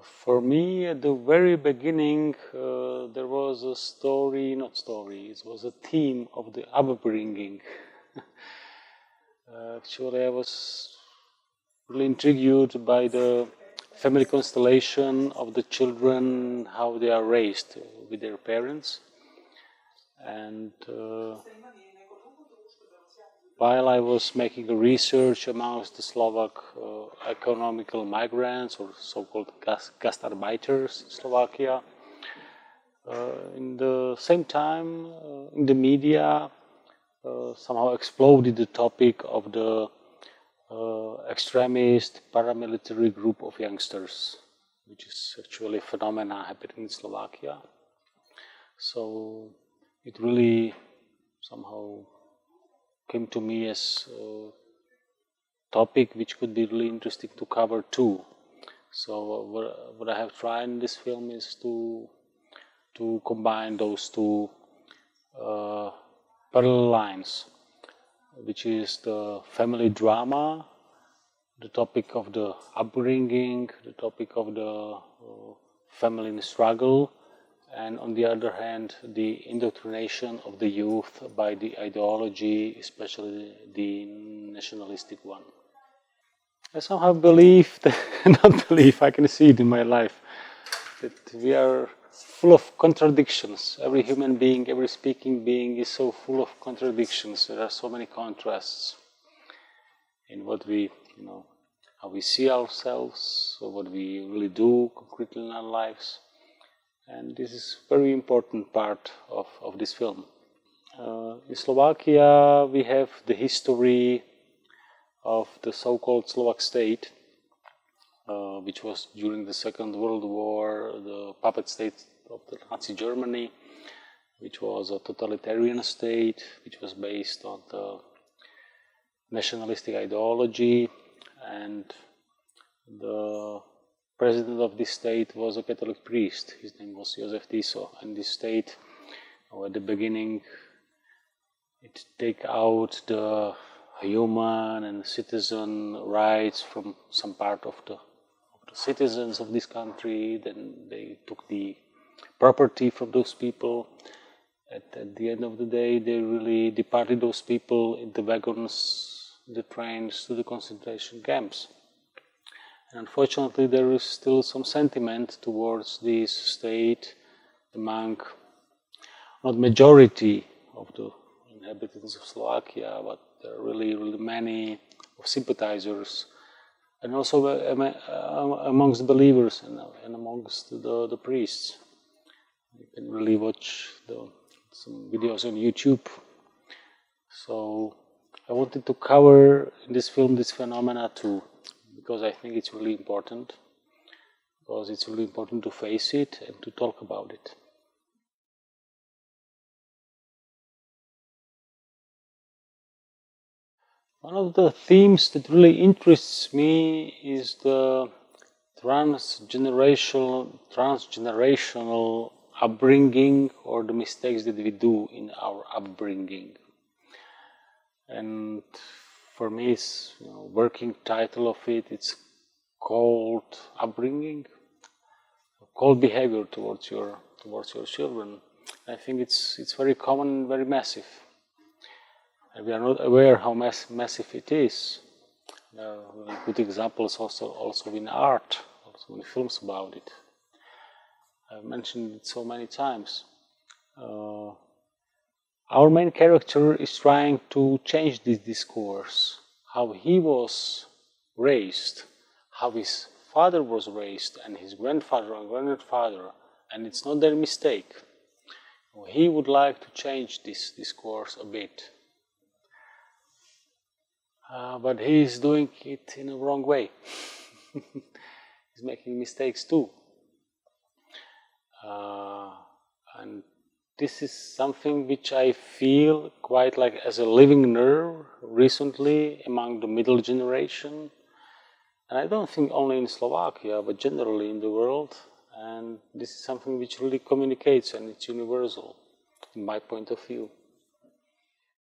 For me, at the very beginning, there was a story, not story, it was a theme of the upbringing. Actually, I was really intrigued by the family constellation of the children, how they are raised with their parents. And while I was making a research amongst the Slovak economical migrants, or so-called gastarbeiters in Slovakia, in the same time, in the media, somehow exploded the topic of the extremist paramilitary group of youngsters, which is actually a phenomenon happening in Slovakia. So it really somehow came to me as a topic which could be really interesting to cover too. So what I have tried in this film is to combine those two parallel lines, which is the family drama, the topic of the upbringing, the topic of the family struggle, and on the other hand, the indoctrination of the youth by the ideology, especially the nationalistic one. I somehow believe, not believe, I can see it in my life, that we are full of contradictions. Every human being, every speaking being is so full of contradictions. There are so many contrasts in what we, how we see ourselves, or what we really do concretely in our lives. And this is a very important part of this film. In Slovakia, we have the history of the so-called Slovak state, which was during the Second World War the puppet state of the Nazi Germany, which was a totalitarian state, which was based on the nationalistic ideology, and the president of this state was a Catholic priest. His name was Josef Tiso, and this state, at the beginning, it take out the human and citizen rights from some part of the citizens of this country. Then they took the property from those people. At the end of the day, they really departed those people in the wagons, the trains to the concentration camps. And unfortunately, there is still some sentiment towards this state among not majority of the inhabitants of Slovakia, but there are really, really many sympathizers, and also amongst believers and amongst the priests. You can really watch some videos on YouTube. So I wanted to cover in this film this phenomena too, because I think it's really important. Because it's really important to face it and to talk about it. One of the themes that really interests me is the transgenerational upbringing, or the mistakes that we do in our upbringing. And for me, it's working title of it. It's called upbringing, called behavior towards your children. I think it's very common and very massive. And we are not aware how massive it is. There are really good examples also in art, also in films about it. I've mentioned it so many times. Our main character is trying to change this discourse, how he was raised, how his father was raised, and his grandfather and grandfather, and it's not their mistake. He would like to change this discourse a bit. But he is doing it in a wrong way. He's making mistakes too. And this is something which I feel quite like as a living nerve recently among the middle generation. And I don't think only in Slovakia, but generally in the world. And this is something which really communicates and it's universal, in my point of view.